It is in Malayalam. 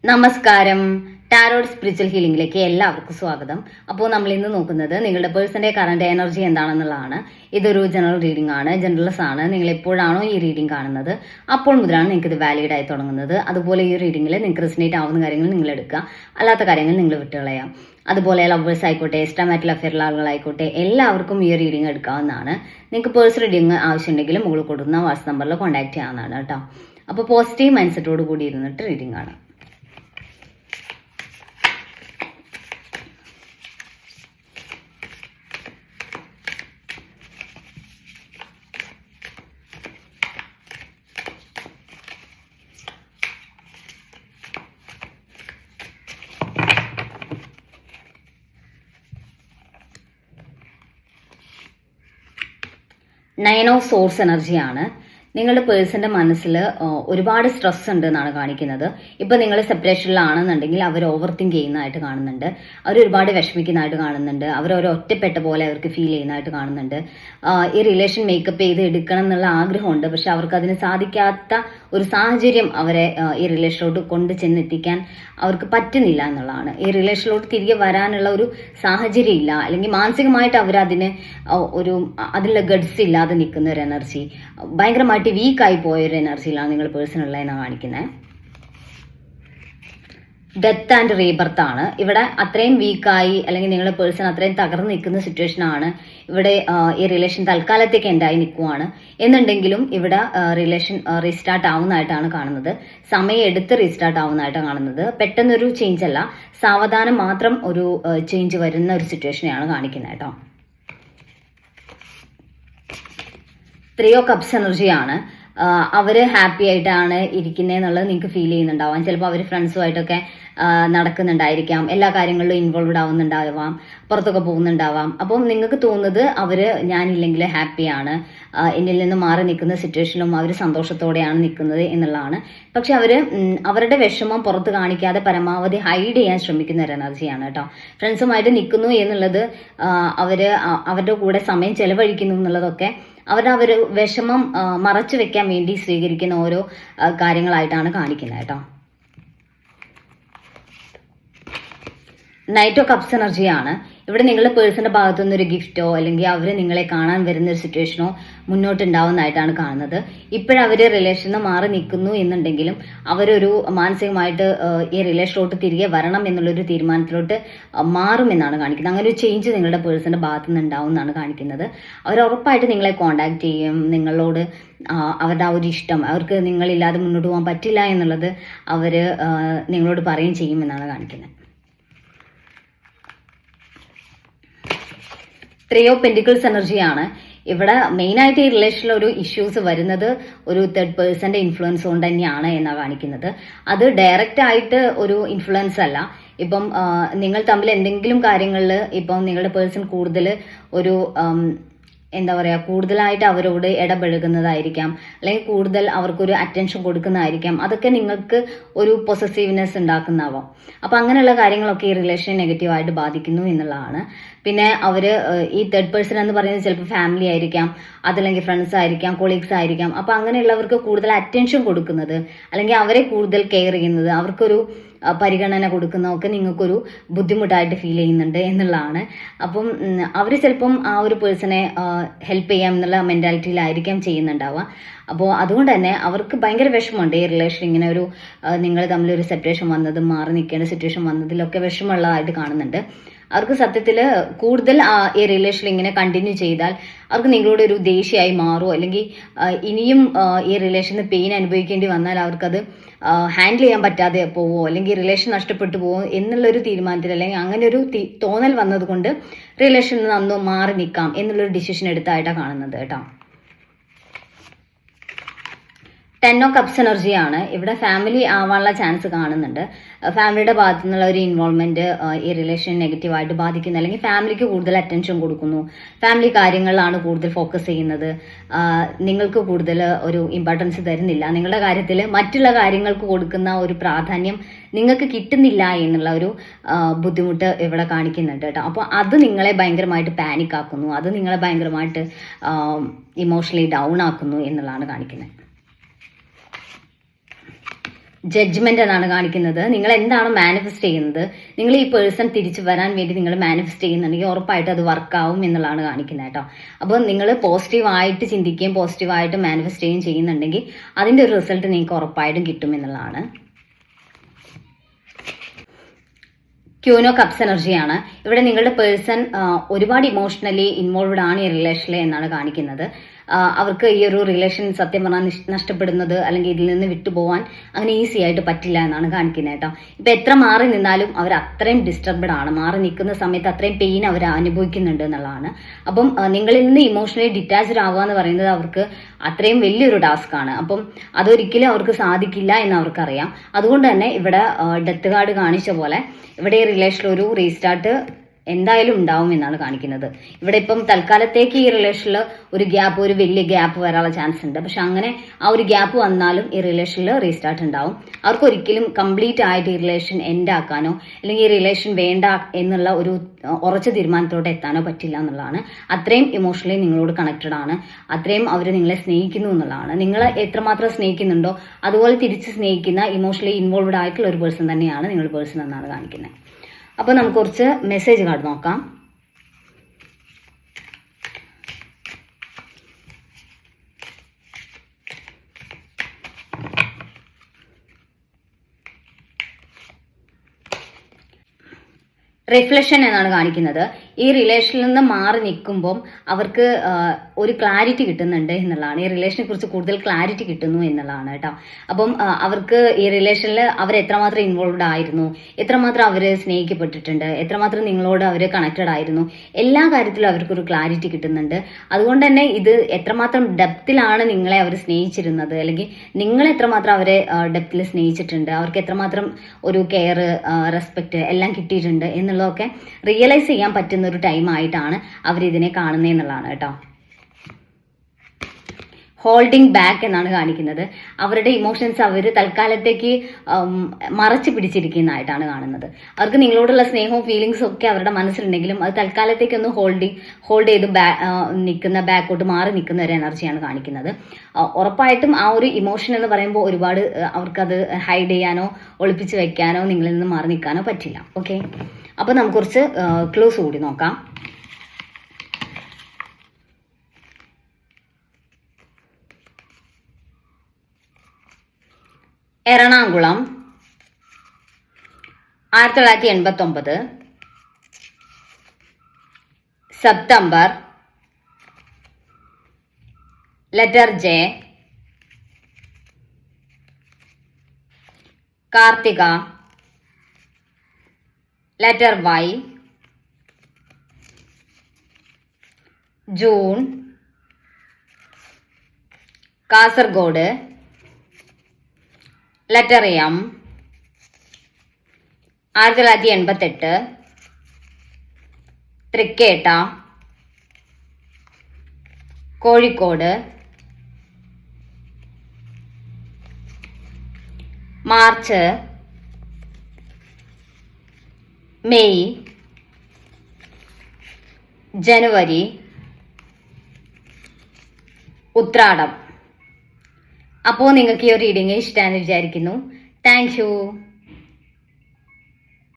നമസ്കാരം. ടാരോഡ് സ്പിരിച്വൽ ഹീലിംഗിലേക്ക് എല്ലാവർക്കും സ്വാഗതം. അപ്പോൾ നമ്മൾ ഇന്ന് നോക്കുന്നത് നിങ്ങളുടെ പേഴ്സന്റെ കറന്റ് എനർജി എന്താണെന്നുള്ളതാണ്. ഇതൊരു ജനറൽ റീഡിംഗ് ആണ്, ജനറൽസ് ആണ്. നിങ്ങൾ എപ്പോഴാണോ ഈ റീഡിംഗ് കാണുന്നത് അപ്പോൾ മുതലാണ് നിങ്ങൾക്ക് ഇത് വാലിഡ് ആയി തുടങ്ങുന്നത്. അതുപോലെ ഈ റീഡിംഗിൽ നിങ്ങൾക്ക് റെസിനേറ്റ് ആവുന്ന കാര്യങ്ങൾ നിങ്ങൾ എടുക്കുക, അല്ലാത്ത കാര്യങ്ങൾ നിങ്ങൾ വിട്ടുകളയാം. അതുപോലെ ലവേഴ്സ് ആയിക്കോട്ടെ, എക്സ്ട്രാമാരിറ്റൽ അഫെയറിലുള്ള ആളുകളായിക്കോട്ടെ, എല്ലാവർക്കും ഈ റീഡിംഗ് എടുക്കാവുന്നതാണ്. നിങ്ങൾക്ക് പേഴ്സണൽ റീഡിംഗ് ആവശ്യമുണ്ടെങ്കിൽ മുകളിൽ കൊടുക്കുന്ന വാട്സ്ആപ്പ് നമ്പറിൽ കോൺടാക്ട് ചെയ്യാവുന്നതാണ് കേട്ടോ. അപ്പോൾ പോസിറ്റീവ് മൈൻഡ് സെറ്റോട് കൂടി ഇരുന്നിട്ട് റീഡിംഗ് ആണ്. നയൻ ഓഫ് സോഴ്സ് എനർജിയാണ്. നിങ്ങളുടെ പേഴ്സന്റെ മനസ്സിൽ ഒരുപാട് സ്ട്രെസ് ഉണ്ട് എന്നാണ് കാണിക്കുന്നത്. ഇപ്പൊ നിങ്ങൾ സെപ്പറേഷനിലാണെന്നുണ്ടെങ്കിൽ അവർ ഓവർ തിങ്ക് ചെയ്യുന്നതായിട്ട് കാണുന്നുണ്ട്. അവർ ഒരുപാട് വിഷമിക്കുന്നതായിട്ട് കാണുന്നുണ്ട്. അവർ ഒരു ഒറ്റപ്പെട്ട പോലെ അവർക്ക് ഫീൽ ചെയ്യുന്നതായിട്ട് കാണുന്നുണ്ട്. ഈ റിലേഷൻ മേക്കപ്പ് ചെയ്ത് എടുക്കണം എന്നുള്ള ആഗ്രഹമുണ്ട്, പക്ഷെ അവർക്ക് അതിന് സാധിക്കാത്ത ഒരു സാഹചര്യം അവരെ ഈ റിലേഷനിലോട്ട് കൊണ്ട് ചെന്നെത്തിക്കാൻ അവർക്ക് പറ്റുന്നില്ല എന്നുള്ളതാണ്. ഈ റിലേഷനിലോട്ട് തിരികെ വരാനുള്ള ഒരു സാഹചര്യം ഇല്ല, അല്ലെങ്കിൽ മാനസികമായിട്ട് അവരതിന് അതിലുള്ള ഗഡ്സ് ഇല്ലാതെ നിൽക്കുന്ന ഒരു എനർജി, ഭയങ്കരമായിട്ട് വീക്കായി പോയൊരു എനർജിയിലാണ് നിങ്ങൾ പേഴ്സണുള്ളതെന്നാണ് കാണിക്കുന്നത്. ഡെത്ത് ആൻഡ് റീബർത്ത് ആണ് ഇവിടെ. അത്രയും വീക്കായി അല്ലെങ്കിൽ നിങ്ങളുടെ പേഴ്സൺ അത്രയും തകർന്ന് നിൽക്കുന്ന സിറ്റുവേഷൻ ആണ് ഇവിടെ. ഈ റിലേഷൻ തൽക്കാലത്തേക്ക് എൻഡായി നിൽക്കുവാണ് എന്നുണ്ടെങ്കിലും ഇവിടെ റിലേഷൻ റീസ്റ്റാർട്ട് ആവുന്നതായിട്ടാണ് കാണുന്നത്. സമയം എടുത്ത് റീസ്റ്റാർട്ട് ആവുന്നതായിട്ടാണ് കാണുന്നത്. പെട്ടെന്നൊരു ചേഞ്ച് അല്ല, സാവധാനം മാത്രം ഒരു ചേഞ്ച് വരുന്ന ഒരു സിറ്റുവേഷനെയാണ് കാണിക്കുന്നത് കേട്ടോ. 3 ഓഫ് കപ്സ് എനർജിയാണ്. അവര് ഹാപ്പി ആയിട്ടാണ് ഇരിക്കുന്നതെന്നുള്ളത് നിങ്ങൾക്ക് ഫീൽ ചെയ്യുന്നുണ്ടാവാം. ചിലപ്പോൾ അവർ ഫ്രണ്ട്സുമായിട്ടൊക്കെ നടക്കുന്നുണ്ടായിരിക്കാം, എല്ലാ കാര്യങ്ങളിലും ഇൻവോൾവ്ഡ് ആവുന്നുണ്ടാവാം, പുറത്തൊക്കെ പോകുന്നുണ്ടാവാം. അപ്പം നിങ്ങൾക്ക് തോന്നുന്നത് അവര് ഞാനില്ലെങ്കിൽ ഹാപ്പിയാണ്, എന്നിൽ നിന്ന് മാറി നിൽക്കുന്ന സിറ്റുവേഷനിലും അവർ സന്തോഷത്തോടെയാണ് നിൽക്കുന്നത് എന്നുള്ളതാണ്. പക്ഷെ അവരുടെ വിഷമം പുറത്ത് കാണിക്കാതെ പരമാവധി ഹൈഡ് ചെയ്യാൻ ശ്രമിക്കുന്ന ഒരു എനർജിയാണ് കേട്ടോ. ഫ്രണ്ട്സുമായിട്ട് നിൽക്കുന്നു എന്നുള്ളത്, അവരുടെ കൂടെ സമയം ചെലവഴിക്കുന്നു എന്നുള്ളതൊക്കെ അവരുടെ വിഷമം മറച്ചു വെക്കാൻ വേണ്ടി സ്വീകരിക്കുന്ന ഓരോ കാര്യങ്ങളായിട്ടാണ് കാണിക്കുന്നത് കേട്ടോ. നൈറ്റ് ഓഫ് കപ്സ് എനർജിയാണ്. ഇവിടെ നിങ്ങളുടെ പേഴ്സന്റെ ഭാഗത്തു നിന്നൊരു ഗിഫ്റ്റോ അല്ലെങ്കിൽ അവർ നിങ്ങളെ കാണാൻ വരുന്ന ഒരു സിറ്റുവേഷനോ മുന്നോട്ടുണ്ടാവുന്നതായിട്ടാണ് കാണുന്നത്. ഇപ്പോഴവർ റിലേഷനിൽ മാറി നിൽക്കുന്നു എന്നുണ്ടെങ്കിലും അവരൊരു മാനസികമായിട്ട് ഈ റിലേഷനിലോട്ട് തിരികെ വരണം എന്നുള്ളൊരു തീരുമാനത്തിലോട്ട് മാറുമെന്നാണ് കാണിക്കുന്നത്. അങ്ങനെ ഒരു ചേഞ്ച് നിങ്ങളുടെ പേഴ്സന്റെ ഭാഗത്തു നിന്ന് ഉണ്ടാവും എന്നാണ് കാണിക്കുന്നത്. അവർ ഉറപ്പായിട്ട് നിങ്ങളെ കോണ്ടാക്ട് ചെയ്യും. നിങ്ങളോട് അവരുടെ ആ ഒരു ഇഷ്ടം, അവർക്ക് നിങ്ങളില്ലാതെ മുന്നോട്ട് പോകാൻ പറ്റില്ല എന്നുള്ളത് അവർ നിങ്ങളോട് പറയുകയും ചെയ്യുമെന്നാണ് കാണിക്കുന്നത്. 3 ഓഫ് പെന്റിക്കിൾസ് എനർജിയാണ്. ഇവിടെ മെയിനായിട്ട് ഈ റിലേഷനിൽ ഒരു ഇഷ്യൂസ് വരുന്നത് ഒരു തേർഡ് പേഴ്സന്റെ ഇൻഫ്ലുവൻസ് കൊണ്ട് തന്നെയാണ് എന്നാണ് കാണിക്കുന്നത്. അത് ഡയറക്റ്റ് ആയിട്ട് ഒരു ഇൻഫ്ലുവൻസ് അല്ല. ഇപ്പം നിങ്ങൾ തമ്മിൽ എന്തെങ്കിലും കാര്യങ്ങളിൽ ഇപ്പം നിങ്ങളുടെ പേഴ്സൺ കൂടുതൽ ഒരു കൂടുതലായിട്ട് അവരോട് ഇടപഴകുന്നതായിരിക്കാം, അല്ലെങ്കിൽ കൂടുതൽ അവർക്കൊരു അറ്റൻഷൻ കൊടുക്കുന്നതായിരിക്കാം. അതൊക്കെ നിങ്ങൾക്ക് ഒരു പൊസസീവ്നെസ് ഉണ്ടാക്കുന്നതാവാം. അപ്പൊ അങ്ങനെയുള്ള കാര്യങ്ങളൊക്കെ ഈ റിലേഷനെ നെഗറ്റീവായിട്ട് ബാധിക്കുന്നു എന്നുള്ളതാണ്. പിന്നെ ഈ തേർഡ് പേഴ്സൺ എന്ന് പറയുന്നത് ചിലപ്പോൾ ഫാമിലി ആയിരിക്കാം, അതല്ലെങ്കിൽ ഫ്രണ്ട്സ് ആയിരിക്കാം, കൊളീഗ്സ് ആയിരിക്കാം. അപ്പൊ അങ്ങനെയുള്ളവർക്ക് കൂടുതൽ അറ്റൻഷൻ കൊടുക്കുന്നത്, അല്ലെങ്കിൽ അവരെ കൂടുതൽ കെയർ ചെയ്യുന്നത്, അവർക്കൊരു പരിഗണന കൊടുക്കുന്നതൊക്കെ നിങ്ങൾക്കൊരു ബുദ്ധിമുട്ടായിട്ട് ഫീൽ ചെയ്യുന്നുണ്ട് എന്നുള്ളതാണ്. അപ്പം അവർ ചിലപ്പം ആ ഒരു പേഴ്സണെ ഹെൽപ്പ് ചെയ്യാം എന്നുള്ള മെന്റാലിറ്റിയിലായിരിക്കാം ചെയ്യുന്നുണ്ടാവുക. അപ്പോൾ അതുകൊണ്ട് തന്നെ അവർക്ക് ഭയങ്കര വിഷമമുണ്ട് ഈ റിലേഷൻ ഇങ്ങനെ നിങ്ങൾ തമ്മിലൊരു സെപ്പറേഷൻ വന്നതും മാറി നിൽക്കേണ്ട സിറ്റുവേഷൻ വന്നതിലൊക്കെ വിഷമമുള്ളതായിട്ട് കാണുന്നുണ്ട്. അവർക്ക് സത്യത്തിൽ കൂടുതൽ ഈ റിലേഷൻ ഇങ്ങനെ കണ്ടിന്യൂ ചെയ്താൽ അവർക്ക് നിങ്ങളോട് ഒരു ദേഷ്യമായി മാറുമോ, അല്ലെങ്കിൽ ഇനിയും ഈ റിലേഷന് പെയിൻ അനുഭവിക്കേണ്ടി വന്നാൽ അവർക്കത് ഹാൻഡിൽ ചെയ്യാൻ പറ്റാതെ പോവോ, അല്ലെങ്കിൽ റിലേഷൻ നഷ്ടപ്പെട്ടു പോവോ എന്നുള്ളൊരു തീരുമാനത്തിൽ, അല്ലെങ്കിൽ അങ്ങനെ ഒരു തോന്നൽ വന്നത് കൊണ്ട് റിലേഷനിൽ നിന്ന് അന്ന് മാറി നിൽക്കാം എന്നുള്ളൊരു ഡിസിഷൻ എടുത്തായിട്ടാണ് കാണുന്നത് കേട്ടോ. 10 ഓഫ് കപ്സ് എനർജിയാണ്. ഇവിടെ ഫാമിലി ആവാനുള്ള ചാൻസ് കാണുന്നുണ്ട്. ഫാമിലിയുടെ ഭാഗത്തു നിന്നുള്ള ഒരു ഇൻവോൾവ്മെന്റ് ഈ റിലേഷൻ നെഗറ്റീവായിട്ട് ബാധിക്കുന്നു, അല്ലെങ്കിൽ ഫാമിലിക്ക് കൂടുതൽ അറ്റൻഷൻ കൊടുക്കുന്നു, ഫാമിലി കാര്യങ്ങളിലാണ് കൂടുതൽ ഫോക്കസ് ചെയ്യുന്നത്, നിങ്ങൾക്ക് കൂടുതൽ ഒരു ഇമ്പോർട്ടൻസ് തരുന്നില്ല, നിങ്ങളുടെ കാര്യത്തിൽ മറ്റുള്ള കാര്യങ്ങൾക്ക് കൊടുക്കുന്ന ഒരു പ്രാധാന്യം നിങ്ങൾക്ക് കിട്ടുന്നില്ല എന്നുള്ള ഒരു ബുദ്ധിമുട്ട് ഇവിടെ കാണിക്കുന്നുണ്ട് കേട്ടോ. അപ്പോൾ അത് നിങ്ങളെ ഭയങ്കരമായിട്ട് പാനിക് ആക്കുന്നു, അത് നിങ്ങളെ ഭയങ്കരമായിട്ട് ഇമോഷണലി ഡൗൺ ആക്കുന്നു എന്നുള്ളതാണ് കാണിക്കുന്നത്. ജഡ്ജ്മെന്റ് എന്നാണ് കാണിക്കുന്നത്. നിങ്ങൾ എന്താണ് മാനിഫെസ്റ്റ് ചെയ്യുന്നത്, നിങ്ങൾ ഈ പേഴ്സൺ തിരിച്ചു വരാൻ വേണ്ടി നിങ്ങൾ മാനിഫെസ്റ്റ് ചെയ്യുന്നുണ്ടെങ്കിൽ ഉറപ്പായിട്ട് അത് വർക്കാവും എന്നുള്ളതാണ് കാണിക്കുന്നത് കേട്ടോ. അപ്പോൾ നിങ്ങൾ പോസിറ്റീവായിട്ട് ചിന്തിക്കുകയും പോസിറ്റീവായിട്ട് മാനിഫെസ്റ്റ് ചെയ്യുകയും ചെയ്യുന്നുണ്ടെങ്കിൽ അതിന്റെ ഒരു റിസൾട്ട് നിങ്ങൾക്ക് ഉറപ്പായിട്ടും കിട്ടും എന്നുള്ളതാണ്. ക്യൂൻ ഓഫ് കപ്സ് എനർജിയാണ്. ഇവിടെ നിങ്ങളുടെ പേഴ്സൺ ഒരുപാട് ഇമോഷണലി ഇൻവോൾവ്ഡ് ആണ് ഈ റിലേഷനിൽ എന്നാണ് കാണിക്കുന്നത്. അവർക്ക് ഈ ഒരു റിലേഷൻ സത്യം പറഞ്ഞാൽ നഷ്ടപ്പെടുന്നത് അല്ലെങ്കിൽ ഇതിൽ നിന്ന് വിട്ടുപോകാൻ അങ്ങനെ ഈസി ആയിട്ട് പറ്റില്ല എന്നാണ് കാണിക്കുന്നത് കേട്ടോ. ഇപ്പൊ എത്ര മാറി നിന്നാലും അവർ അത്രയും ഡിസ്റ്റർബ്ഡ് ആണ്. മാറി നിൽക്കുന്ന സമയത്ത് അത്രയും പെയിൻ അവർ അനുഭവിക്കുന്നുണ്ട് എന്നുള്ളതാണ്. അപ്പം നിങ്ങളിൽ നിന്ന് ഇമോഷണലി ഡിറ്റാച്ച്ഡ് ആവുക എന്ന് പറയുന്നത് അവർക്ക് അത്രയും വലിയൊരു ടാസ്ക് ആണ്. അപ്പം അതൊരിക്കലും അവർക്ക് സാധിക്കില്ല എന്ന് അവർക്കറിയാം. അതുകൊണ്ട് തന്നെ ഇവിടെ ഡെത്ത് കാർഡ് കാണിച്ച പോലെ ഇവിടെ ഈ റിലേഷനിൽ ഒരു റീസ്റ്റാർട്ട് എന്തായാലും ഉണ്ടാവും എന്നാണ് കാണിക്കുന്നത്. ഇവിടെ ഇപ്പം തൽക്കാലത്തേക്ക് ഈ റിലേഷനിൽ ഒരു വലിയ ഗ്യാപ്പ് വരാനുള്ള ചാൻസ് ഉണ്ട്. പക്ഷെ അങ്ങനെ ആ ഒരു ഗ്യാപ്പ് വന്നാലും ഈ റിലേഷനിൽ റീസ്റ്റാർട്ട് ഉണ്ടാവും. അവർക്ക് ഒരിക്കലും കംപ്ലീറ്റ് ആയിട്ട് ഈ റിലേഷൻ എൻഡ് ആക്കാനോ അല്ലെങ്കിൽ ഈ റിലേഷൻ വേണ്ട എന്നുള്ള ഒരു ഉറച്ച തീരുമാനത്തോടെ എത്താനോ പറ്റില്ല എന്നുള്ളതാണ്. അത്രയും ഇമോഷണലി നിങ്ങളോട് കണക്റ്റഡ് ആണ്, അത്രയും അവർ നിങ്ങളെ സ്നേഹിക്കുന്നു എന്നുള്ളതാണ്. നിങ്ങൾ എത്രമാത്രം സ്നേഹിക്കുന്നുണ്ടോ അതുപോലെ തിരിച്ച് സ്നേഹിക്കുന്ന ഇമോഷണലി ഇൻവോൾവ്ഡ് ആയിട്ടുള്ള ഒരു പേഴ്സൺ തന്നെയാണ് നിങ്ങളുടെ പേഴ്സൺ എന്നാണ് കാണിക്കുന്നത്. അപ്പോൾ നമുക്ക് കുറച്ച് മെസ്സേജ് കാർഡ് നോക്കാം. റിഫ്ലക്ഷൻ എന്നാണ് കാണിക്കുന്നത്. ഈ റിലേഷനിൽ നിന്ന് മാറി നിൽക്കുമ്പം അവർക്ക് ഒരു ക്ലാരിറ്റി കിട്ടുന്നുണ്ട് എന്നുള്ളതാണ്. ഈ റിലേഷനെ കുറിച്ച് കൂടുതൽ ക്ലാരിറ്റി കിട്ടുന്നു എന്നുള്ളതാണ് കേട്ടോ. അപ്പം അവർക്ക് ഈ റിലേഷനിൽ അവർ എത്രമാത്രം ഇൻവോൾവ്ഡ് ആയിരുന്നു, എത്രമാത്രം അവർ സ്നേഹിക്കപ്പെട്ടിട്ടുണ്ട്, എത്രമാത്രം നിങ്ങളോട് അവർ കണക്റ്റഡ് ആയിരുന്നു, എല്ലാ കാര്യത്തിലും അവർക്കൊരു ക്ലാരിറ്റി കിട്ടുന്നുണ്ട്. അതുകൊണ്ട് തന്നെ ഇത് എത്രമാത്രം ഡെപ്തിലാണ് നിങ്ങളെ അവർ സ്നേഹിച്ചിരുന്നത്, അല്ലെങ്കിൽ നിങ്ങൾ എത്രമാത്രം അവരെ ഡെപ്തിൽ സ്നേഹിച്ചിട്ടുണ്ട്, അവർക്ക് എത്രമാത്രം ഒരു കെയർ, റെസ്പെക്ട് എല്ലാം കിട്ടിയിട്ടുണ്ട് എന്നുള്ളതൊക്കെ റിയലൈസ് ചെയ്യാൻ പറ്റുന്ന ഒരു ടൈം ആയിട്ടാണ് അവരിതിനെ കാണുന്നതെന്നുള്ളതാണ് കേട്ടോ. ഹോൾഡിംഗ് ബാക്ക് എന്നാണ് കാണിക്കുന്നത്. അവരുടെ ഇമോഷൻസ് അവർ തൽക്കാലത്തേക്ക് മറച്ചു പിടിച്ചിരിക്കുന്നതായിട്ടാണ് കാണുന്നത്. അവർക്ക് നിങ്ങളോടുള്ള സ്നേഹവും ഫീലിങ്സും ഒക്കെ അവരുടെ മനസ്സിലുണ്ടെങ്കിലും അത് തൽക്കാലത്തേക്കൊന്ന് ഹോൾഡ് ചെയ്ത് ബാക്കോട്ട് മാറി നിൽക്കുന്ന ഒരു എനർജിയാണ് കാണിക്കുന്നത്. ഉറപ്പായിട്ടും ആ ഒരു ഇമോഷൻ എന്ന് പറയുമ്പോൾ ഒരുപാട് അവർക്കത് ഹൈഡ് ചെയ്യാനോ ഒളിപ്പിച്ച് വെക്കാനോ നിങ്ങളിൽ നിന്ന് മാറി നിൽക്കാനോ പറ്റില്ല. ഓക്കെ, അപ്പോൾ നമുക്ക് കുറച്ച് ക്ലൂസ് കൂടി നോക്കാം. Ernakulam 1989 September, letter J. Karthika, letter Y. June, Kasaragod, letter M. 1988 Thrikketta, Kozhikode. March, May, ജനുവരി, ഉത്രാടം. അപ്പോൾ നിങ്ങൾക്ക് ഈ ഒരു റീഡിങ് ഇഷ്ടമാണെന്ന് വിചാരിക്കുന്നു. Thank U.